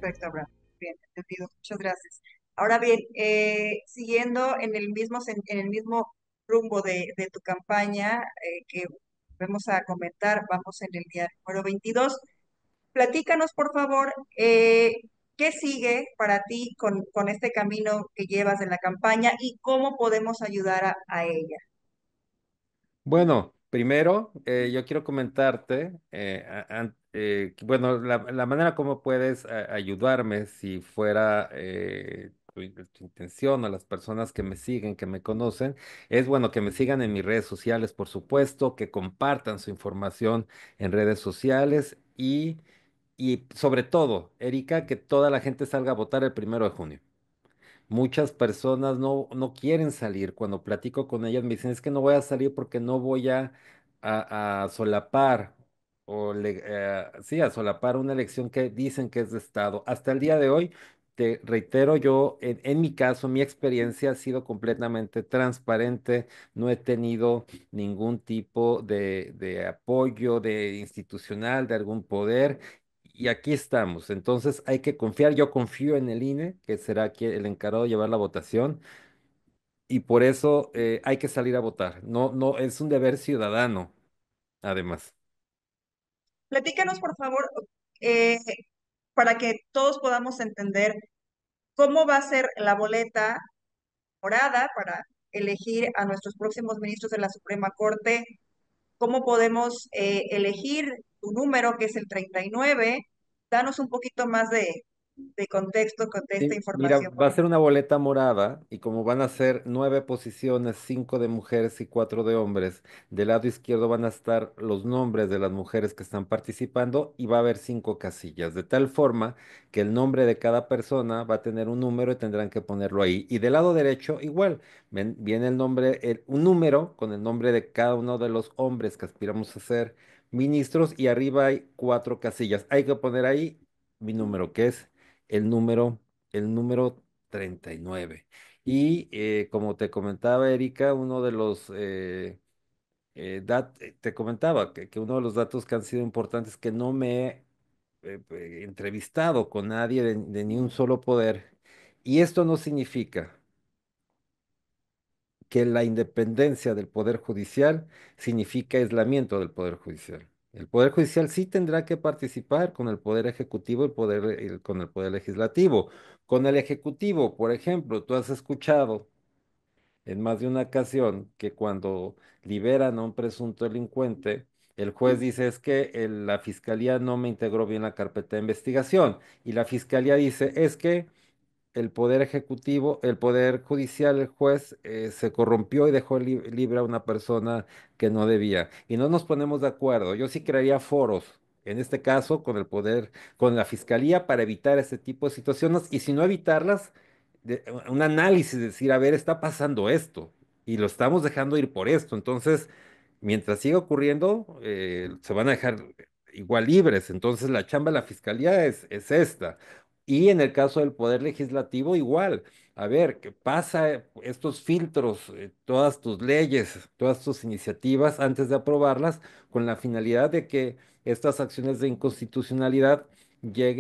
Perfecto, Abraham. Bien, entendido. Muchas gracias. Ahora bien, siguiendo en el mismo rumbo de tu campaña que vamos a comentar, vamos en el día número 22. Platícanos, por favor, qué sigue para ti con este camino que llevas en la campaña y cómo podemos ayudar a ella. Bueno, primero yo quiero comentarte, bueno, la manera como puedes ayudarme si fuera tu intención o las personas que me siguen, que me conocen, es bueno que me sigan en mis redes sociales, por supuesto, que compartan su información en redes sociales y sobre todo, Erika, que toda la gente salga a votar el 1 de junio. Muchas personas no quieren salir. Cuando platico con ellas me dicen, es que no voy a salir porque no voy a solapar sí, a solapar una elección que dicen que es de Estado. Hasta el día de hoy, te reitero, yo en mi caso, mi experiencia ha sido completamente transparente. No he tenido ningún tipo de apoyo de institucional, de algún poder. Y aquí estamos. Entonces hay que confiar. Yo confío en el INE, que será el encargado de llevar la votación, y por eso hay que salir a votar. No, no, es un deber ciudadano, además. Platícanos, por favor, eh, para que todos podamos entender cómo va a ser la boleta morada para elegir a nuestros próximos ministros de la Suprema Corte, cómo podemos elegir tu número, que es el 39. Danos un poquito más de contexto de esta Sí, mira, información, por va a ser favor. una boleta morada y como van a ser 9 posiciones, 5 de mujeres y 4 de hombres, del lado izquierdo van a estar los nombres de las mujeres que están participando y va a haber 5 casillas, de tal forma que el nombre de cada persona va a tener un número y tendrán que ponerlo ahí. Y del lado derecho igual, viene el nombre, un número con el nombre de cada uno de los hombres que aspiramos a ser ministros y arriba hay 4 casillas. Hay que poner ahí mi número, que es el número 39. Y como te comentaba, Erika, te comentaba que uno de los datos que han sido importantes es que no me he entrevistado con nadie de ni un solo poder. Y esto no significa que la independencia del Poder Judicial significa aislamiento del Poder Judicial. El Poder Judicial sí tendrá que participar con el Poder Ejecutivo y con el Poder Legislativo. Con el Ejecutivo, por ejemplo, tú has escuchado en más de una ocasión que cuando liberan a un presunto delincuente, el juez dice es que la Fiscalía no me integró bien la carpeta de investigación y la Fiscalía dice es que el poder ejecutivo, el poder judicial, el juez, se corrompió y dejó libre a una persona que no debía. Y no nos ponemos de acuerdo. Yo sí crearía foros, en este caso, con el poder, con la fiscalía para evitar ese tipo de situaciones y si no evitarlas, un análisis, decir, a ver, está pasando esto y lo estamos dejando ir por esto. Entonces, mientras siga ocurriendo, se van a dejar igual libres. Entonces, la chamba de la fiscalía es esta. Y en el caso del Poder Legislativo, igual. A ver, ¿qué pasa estos filtros, todas tus leyes, todas tus iniciativas antes de aprobarlas, con la finalidad de que estas acciones de inconstitucionalidad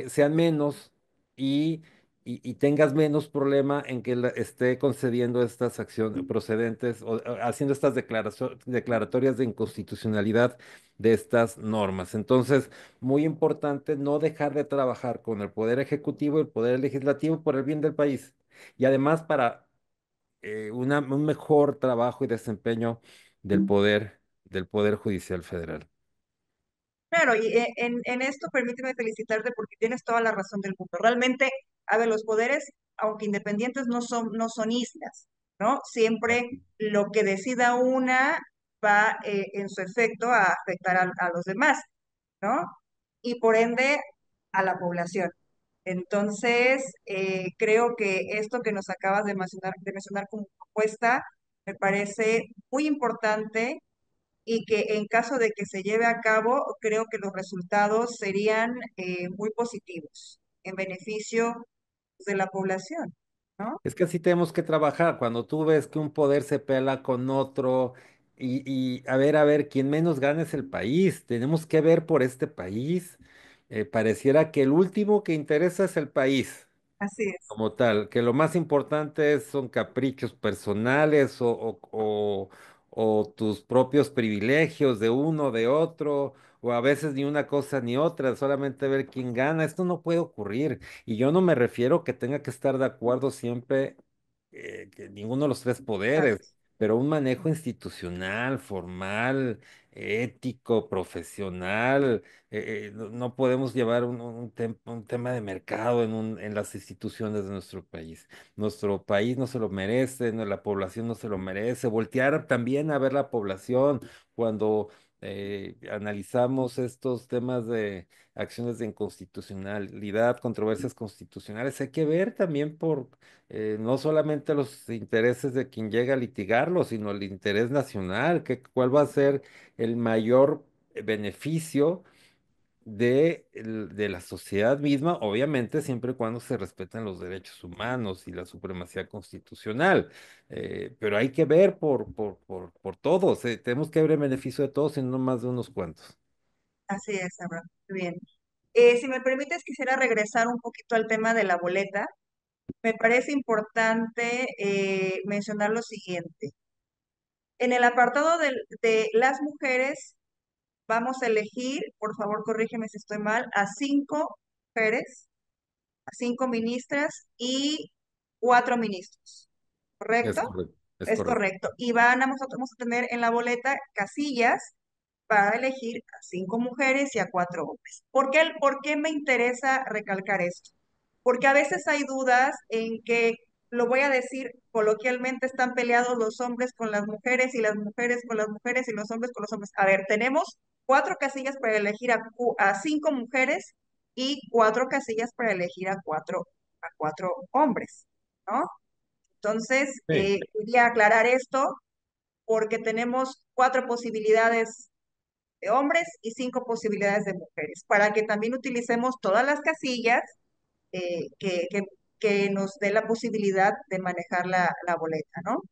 sean menos y, y tengas menos problema en que esté concediendo estas acciones procedentes o haciendo estas declaratorias de inconstitucionalidad de estas normas? Entonces, muy importante no dejar de trabajar con el Poder Ejecutivo y el Poder Legislativo por el bien del país. Y además para un mejor trabajo y desempeño del Poder Judicial Federal. Claro, y en esto permíteme felicitarte porque tienes toda la razón del mundo. Realmente, a ver, los poderes, aunque independientes, no son islas, ¿no? Siempre lo que decida una va en su efecto a afectar a los demás, ¿no? Y por ende a la población. Entonces, creo que esto que nos acabas de mencionar como propuesta me parece muy importante y que en caso de que se lleve a cabo, creo que los resultados serían muy positivos en beneficio de la población, ¿no? Es que así tenemos que trabajar. Cuando tú ves que un poder se pela con otro y a ver, quien menos gana es el país. Tenemos que ver por este país. pareciera que el último que interesa es el país Así es, como tal, que lo más importante son caprichos personales o tus propios privilegios de uno, de otro, o a veces ni una cosa ni otra, solamente ver quién gana. Esto no puede ocurrir. Y yo no me refiero que tenga que estar de acuerdo siempre que ninguno de los tres poderes, exacto, pero un manejo institucional, formal, ético, profesional. No podemos llevar un tema de mercado en las instituciones de nuestro país. Nuestro país no se lo merece, la población no se lo merece. Voltear también a ver la población cuando analizamos estos temas de acciones de inconstitucionalidad, controversias constitucionales. Hay que ver también por no solamente los intereses de quien llega a litigarlo, sino el interés nacional, cuál va a ser el mayor beneficio de la sociedad misma, obviamente siempre y cuando se respetan los derechos humanos y la supremacía constitucional. Pero hay que ver por todos, tenemos que ver el beneficio de todos y no más de unos cuantos. así es, Abraham. Muy bien. Si me permites, quisiera regresar un poquito al tema de la boleta. Me parece importante mencionar lo siguiente. En el apartado de las mujeres, vamos a elegir, por favor, corrígeme si estoy mal, a 5 mujeres, a 5 ministras y 4 ministros. Es ¿Correcto? correcto, es Es correcto. correcto. Y nosotros vamos a tener en la boleta casillas para elegir a 5 mujeres y a 4 hombres. ¿Por qué me interesa recalcar esto? Porque a veces hay dudas en que, lo voy a decir coloquialmente, están peleados los hombres con las mujeres y las mujeres con las mujeres y los hombres con los hombres. A ver, tenemos 4 casillas para elegir a 5 mujeres y 4 casillas para elegir a cuatro hombres, ¿no? Entonces, Sí. quería aclarar esto porque tenemos 4 posibilidades de hombres y 5 posibilidades de mujeres, para que también utilicemos todas las casillas eh, que, que, que nos dé la posibilidad de manejar la boleta, ¿no?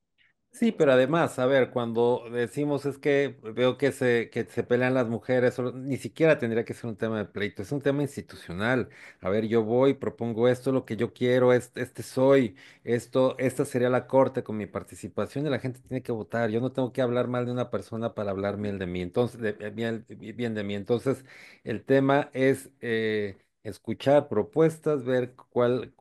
Sí, pero además, a ver, cuando decimos es que veo que se pelean las mujeres, ni siquiera tendría que ser un tema de pleito, es un tema institucional. A ver, yo voy, propongo esto, lo que yo quiero, este soy, esta sería la corte con mi participación y la gente tiene que votar. Yo no tengo que hablar mal de una persona para hablar bien de mí, entonces, bien de mí. Entonces, el tema es escuchar propuestas, ver cuál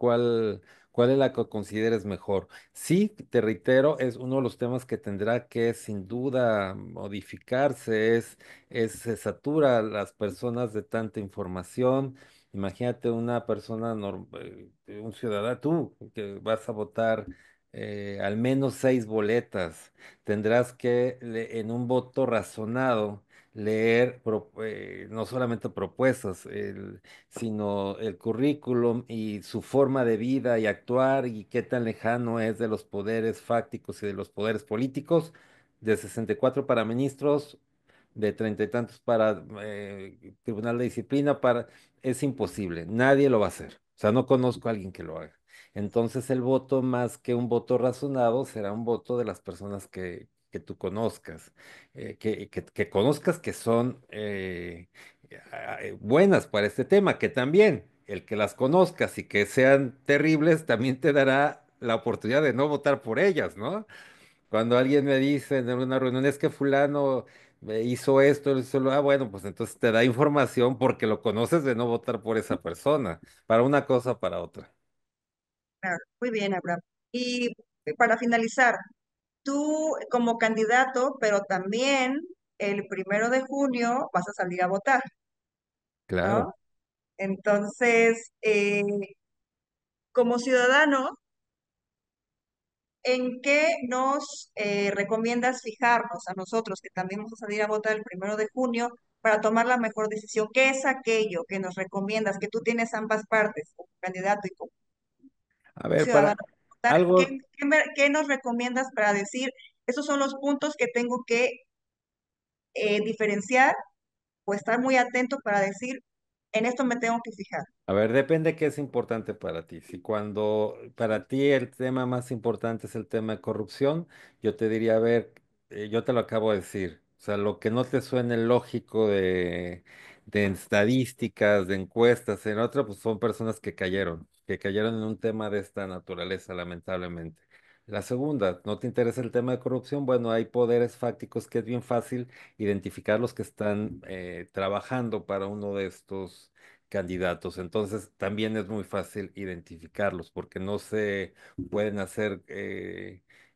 es la que consideres mejor. Sí, te reitero, es uno de los temas que tendrá que sin duda modificarse, se satura a las personas de tanta información. Imagínate una persona, un ciudadano, tú que vas a votar al menos 6 boletas, tendrás que en un voto razonado leer no solamente propuestas, sino el currículum y su forma de vida y actuar y qué tan lejano es de los poderes fácticos y de los poderes políticos, de 64 para ministros, de treinta y tantos para Tribunal de Disciplina, es imposible, nadie lo va a hacer. O sea, no conozco a alguien que lo haga. Entonces el voto, más que un voto razonado, será un voto de las personas que tú conozcas, que conozcas que son buenas para este tema, que también el que las conozcas y que sean terribles también te dará la oportunidad de no votar por ellas, ¿no? Cuando alguien me dice en una reunión es que fulano me hizo esto, bueno, pues entonces te da información porque lo conoces de no votar por esa persona, para una cosa o para otra. Claro, muy bien, Abraham. Y para finalizar, tú como candidato, pero también el 1 de junio vas a salir a votar, Claro. ¿no? Entonces, como ciudadano, ¿en qué nos recomiendas fijarnos a nosotros que también vamos a salir a votar el 1 de junio para tomar la mejor decisión? ¿Qué es aquello que nos recomiendas, que tú tienes ambas partes, como candidato y como A ver, ciudadano? ¿Qué, algo, qué nos recomiendas para decir, esos son los puntos que tengo que diferenciar o estar muy atento para decir, en esto me tengo que fijar? a ver, depende qué es importante para ti. Si cuando para ti el tema más importante es el tema de corrupción, yo te diría, a ver, yo te lo acabo de decir, sea, lo que no te suene lógico de estadísticas, de encuestas, en otra, pues son personas que cayeron en un tema de esta naturaleza, lamentablemente. La segunda, ¿no te interesa el tema de corrupción? Bueno, hay poderes fácticos que es bien fácil identificar los que están trabajando para uno de estos candidatos. Entonces, también es muy fácil identificarlos porque no se pueden hacer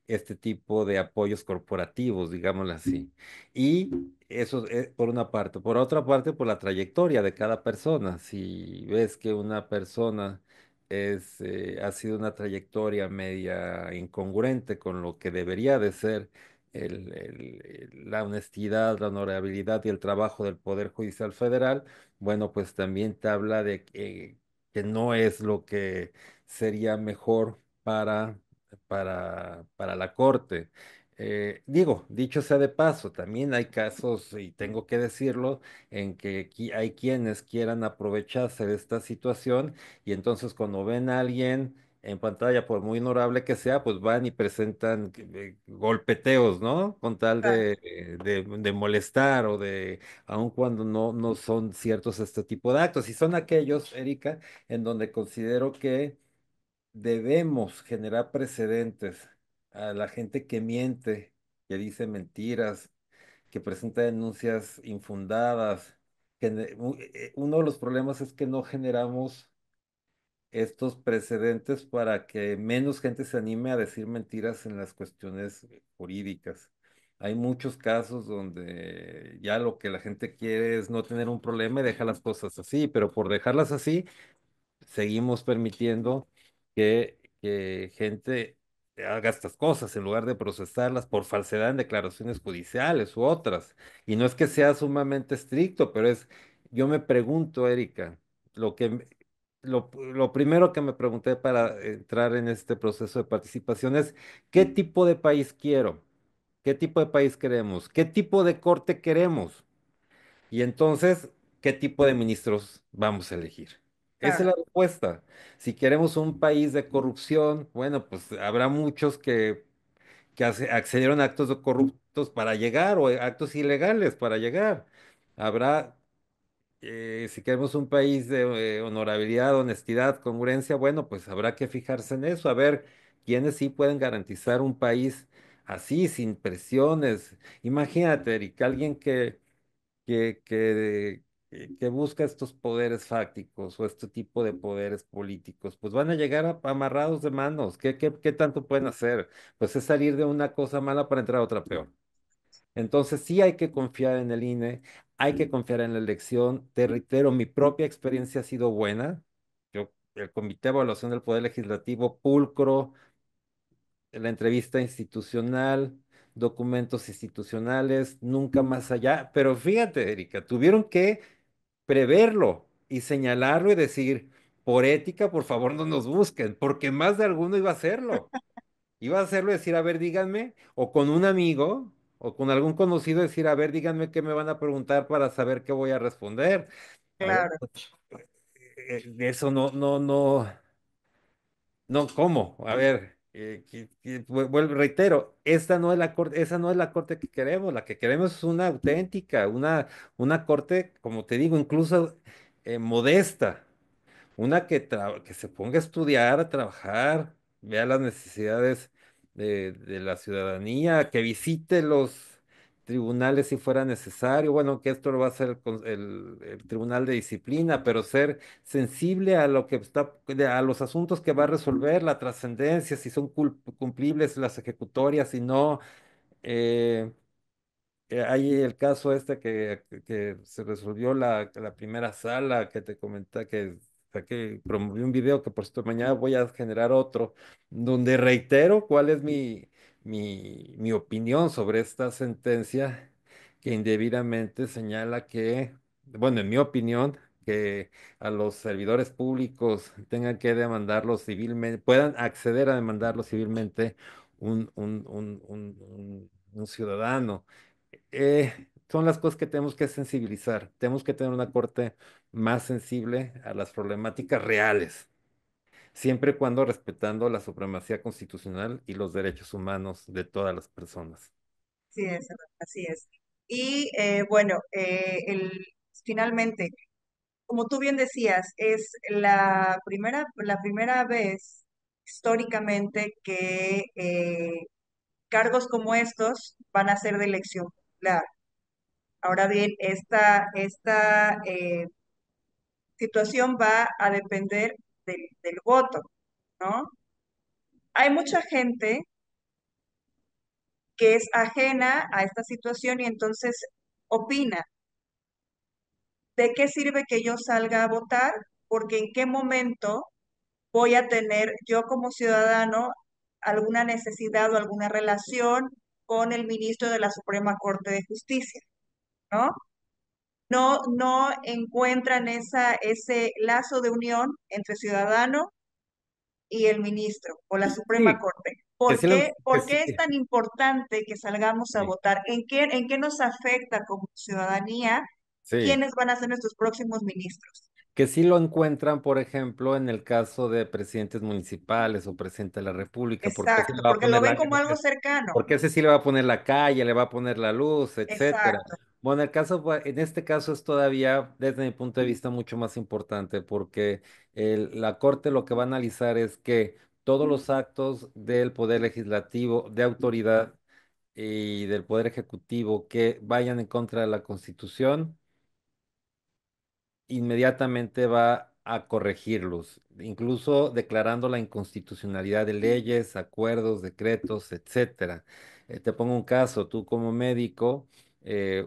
este tipo de apoyos corporativos, digámoslo así. Y eso es por una parte. Por otra parte, por la trayectoria de cada persona. Si ves que una persona ha sido una trayectoria media incongruente con lo que debería de ser la honestidad, la honorabilidad y el trabajo del Poder Judicial Federal, bueno, pues también te habla de que no es lo que sería mejor para la Corte. Digo, dicho sea de paso, también hay casos, y tengo que decirlo, en que hay quienes quieran aprovecharse de esta situación y entonces cuando ven a alguien en pantalla, por muy honorable que sea, pues van y presentan golpeteos, ¿no? Con tal Claro, de molestar o aun cuando no son ciertos este tipo de actos. Y son aquellos, Erika, en donde considero que debemos generar precedentes a la gente que miente, que dice mentiras, que presenta denuncias infundadas. Uno de los problemas es que no generamos estos precedentes para que menos gente se anime a decir mentiras en las cuestiones jurídicas. Hay muchos casos donde ya lo que la gente quiere es no tener un problema y deja las cosas así, pero por dejarlas así seguimos permitiendo que gente haga estas cosas en lugar de procesarlas por falsedad en declaraciones judiciales u otras. Y no es que sea sumamente estricto, pero yo me pregunto, Erika, lo que, lo primero que me pregunté para entrar en este proceso de participación es, ¿qué tipo de país quiero? ¿Qué tipo de país queremos? ¿Qué tipo de corte queremos? Y entonces, ¿qué tipo de ministros vamos a elegir? Esa es claro, la respuesta. Si queremos un país de corrupción, bueno, pues habrá muchos que accedieron a actos de corruptos para llegar o actos ilegales para llegar. Habrá, si queremos un país de honorabilidad, honestidad, congruencia, bueno, pues habrá que fijarse en eso, a ver quiénes sí pueden garantizar un país así, sin presiones. Imagínate, Eric, alguien que busca estos poderes fácticos o este tipo de poderes políticos, pues van a llegar amarrados de manos. ¿Qué tanto pueden hacer? Pues es salir de una cosa mala para entrar a otra peor. Entonces sí hay que confiar en el INE, hay que confiar en la elección. Te reitero, mi propia experiencia ha sido buena. El Comité de Evaluación del Poder Legislativo, pulcro, la entrevista institucional, documentos institucionales, nunca más allá. Pero fíjate, Erika, tuvieron que preverlo y señalarlo y decir, por ética, por favor, no nos busquen, porque más de alguno iba a hacerlo. Iba a hacerlo y decir, a ver, díganme, o con un amigo, o con algún conocido, decir, a ver, díganme qué me van a preguntar para saber qué voy a responder. A ver, claro. pues, eso no, ¿cómo? A ver, vuelvo, reitero, esta no es la corte, esa no es la corte que queremos, la que queremos es una auténtica, una corte, como te digo, incluso modesta, una que se ponga a estudiar, a trabajar, vea las necesidades de la ciudadanía, que visite los tribunales si fuera necesario. Bueno, que esto lo va a hacer el Tribunal de Disciplina, pero ser sensible a lo que a los asuntos que va a resolver, la trascendencia, si son cumplibles las ejecutorias, si no. eh, Hay el caso este que se resolvió la primera sala que te comenté que saqué, promoví un video que por cierto mañana voy a generar otro, donde reitero cuál es mi opinión sobre esta sentencia que indebidamente señala que, bueno, en mi opinión, que a los servidores públicos tengan que demandarlos civilmente, puedan acceder a demandarlos civilmente un ciudadano. Son las cosas que tenemos que sensibilizar. Tenemos que tener una corte más sensible a las problemáticas reales, siempre y cuando respetando la supremacía constitucional y los derechos humanos de todas las personas. Sí, es, así es. Y bueno, finalmente, como tú bien decías, es la primera vez históricamente que cargos como estos van a ser de elección popular. Ahora bien, esta situación va a depender del voto, ¿no? Hay mucha gente que es ajena a esta situación y entonces opina, ¿de qué sirve que yo salga a votar? Porque en qué momento voy a tener yo como ciudadano alguna necesidad o alguna relación con el ministro de la Suprema Corte de Justicia, ¿no? No encuentran ese lazo de unión entre ciudadano y el ministro o la Suprema Sí, Corte. que sí, que ¿Por sí, qué es tan importante que salgamos a sí, votar? En qué nos afecta como ciudadanía? sí. ¿Quiénes van a ser nuestros próximos ministros? Que sí lo encuentran, por ejemplo, en el caso de presidentes municipales o presidente de la República, porque ese le Exacto, va a porque lo poner ven como algo cercano. porque ese sí le va a poner la calle, le va a poner la luz, etcétera. Exacto. Bueno, en este caso es todavía, desde mi punto de vista, mucho más importante, porque la Corte lo que va a analizar es que todos los actos del Poder Legislativo, de autoridad y del Poder Ejecutivo que vayan en contra de la Constitución, inmediatamente va a corregirlos, incluso declarando la inconstitucionalidad de leyes, acuerdos, decretos, etcétera. Te pongo un caso, tú como médico,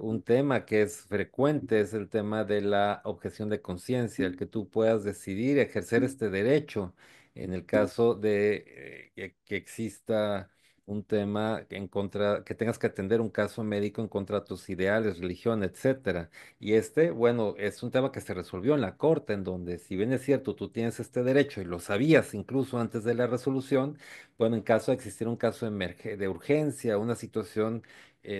un tema que es frecuente es el tema de la objeción de conciencia, el que tú puedas decidir ejercer este derecho en el caso de que exista un tema en contra, que tengas que atender un caso médico en contra de tus ideales, religión, etcétera. Y este, bueno, es un tema que se resolvió en la corte, en donde, si bien es cierto, tú tienes este derecho y lo sabías incluso antes de la resolución, bueno, en caso de existir un caso de urgencia, una situación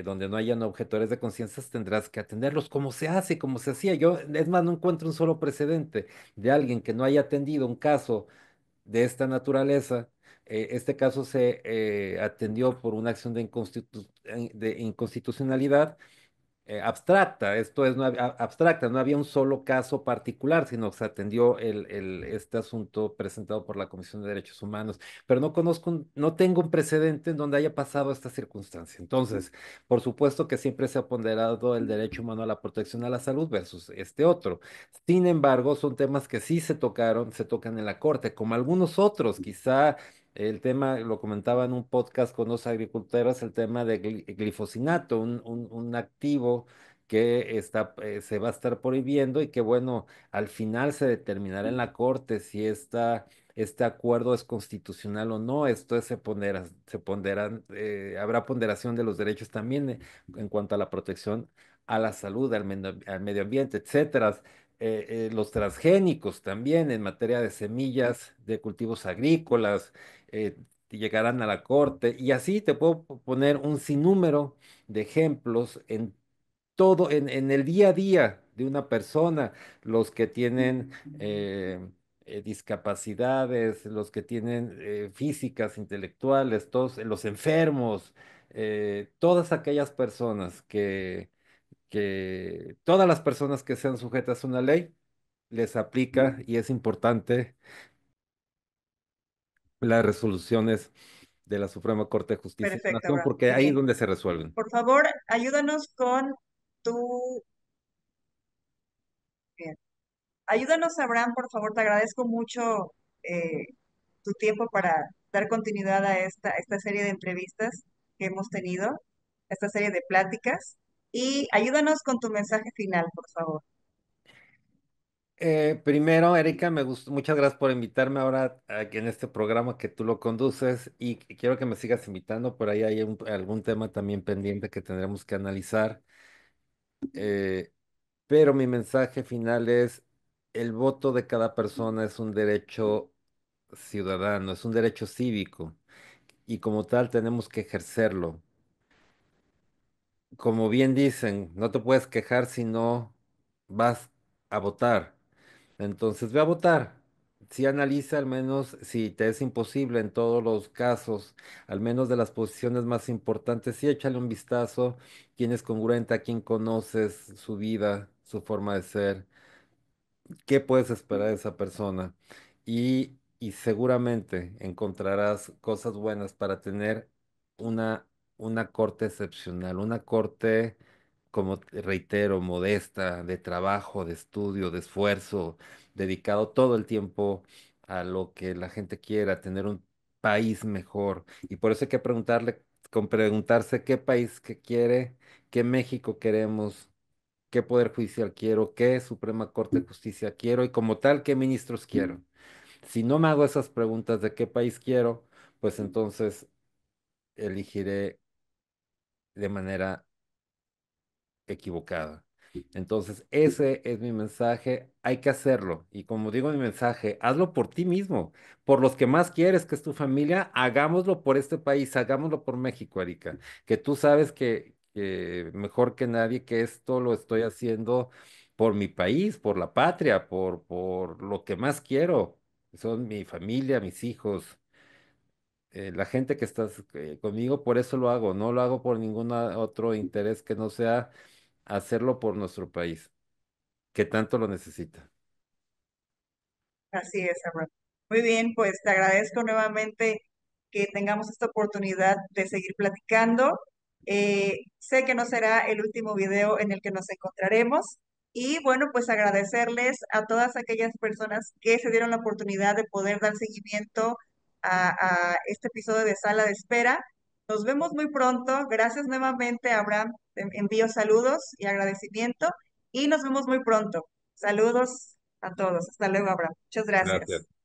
donde no hayan objetores de conciencia, tendrás que atenderlos como se hace, como se hacía. Yo, es más, no encuentro un solo precedente de alguien que no haya atendido un caso de esta naturaleza. Este caso se atendió por una acción de inconstitucionalidad abstracta. Esto es no abstracta, no había un solo caso particular, sino que se atendió este asunto presentado por la Comisión de Derechos Humanos, pero no conozco, no tengo un precedente en donde haya pasado esta circunstancia. Entonces, por supuesto que siempre se ha ponderado el derecho humano a la protección a la salud versus este otro. Sin embargo, son temas que sí se tocan en la Corte, como algunos otros, quizá. El tema, lo comentaba en un podcast con los agricultores, el tema de glifosinato, un activo que se va a estar prohibiendo y que, bueno, al final se determinará en la Corte si este acuerdo es constitucional o no. Esto habrá ponderación de los derechos también en cuanto a la protección a la salud, al medio ambiente, etcétera. Los transgénicos también en materia de semillas de cultivos agrícolas eh, llegarán a la corte y así te puedo poner un sinnúmero de ejemplos en todo, en el día a día de una persona, los que tienen discapacidades, los que tienen físicas, intelectuales, todos los enfermos, todas aquellas personas todas las personas que sean sujetas a una ley, les aplica y es importante las resoluciones de la Suprema Corte de Justicia de la Perfecto, Nación, Abraham. porque Muy ahí es bien. donde se resuelven. Por favor, ayúdanos con tu... Bien. Ayúdanos, Abraham, por favor, te agradezco mucho eh, tu tiempo para dar continuidad a esta serie de entrevistas que hemos tenido, esta serie de pláticas. Y ayúdanos con tu mensaje final, por favor. Primero, Erika, me gustó, muchas gracias por invitarme ahora aquí en este programa que tú lo conduces y quiero que me sigas invitando, por ahí hay algún tema también pendiente que tendremos que analizar, eh, pero mi mensaje final es, el voto de cada persona es un derecho ciudadano, es un derecho cívico y como tal tenemos que ejercerlo. Como bien dicen, no te puedes quejar si no vas a votar. Entonces, ve a votar. sí analiza al menos si te es imposible en todos los casos, al menos de las posiciones más importantes, sí échale un vistazo, quién es congruente, a quién conoces, su vida, su forma de ser, qué puedes esperar de esa persona. Y seguramente encontrarás cosas buenas para tener una, una corte excepcional, una corte, como te reitero, modesta, de trabajo, de estudio, de esfuerzo, dedicado todo el tiempo a lo que la gente quiera, tener un país mejor. Y por eso hay que preguntarse qué país que quiere, qué México queremos, qué Poder Judicial quiero, qué Suprema Corte de Justicia quiero y como tal, qué ministros quiero. Si no me hago esas preguntas de qué país quiero, pues entonces elegiré de manera equivocada. Entonces, ese es mi mensaje. Hay que hacerlo. Y como digo en mi mensaje, hazlo por ti mismo, por los que más quieres, que es tu familia. Hagámoslo por este país, hagámoslo por México, Erika. Que tú sabes que mejor que nadie que esto lo estoy haciendo por mi país, por la patria, por lo que más quiero. Son mi familia, mis hijos, la gente que está conmigo, por eso lo hago. No lo hago por ningún otro interés que no sea hacerlo por nuestro país, que tanto lo necesita. Así es, Abraham. Muy bien, pues te agradezco nuevamente que tengamos esta oportunidad de seguir platicando. Sé que no será el último video en el que nos encontraremos y bueno, pues agradecerles a todas aquellas personas que se dieron la oportunidad de poder dar seguimiento a este episodio de Sala de Espera. Nos vemos muy pronto. Gracias nuevamente, Abraham. Te envío saludos y agradecimiento y nos vemos muy pronto. Saludos a todos. Hasta luego, Abraham. Muchas Gracias. gracias.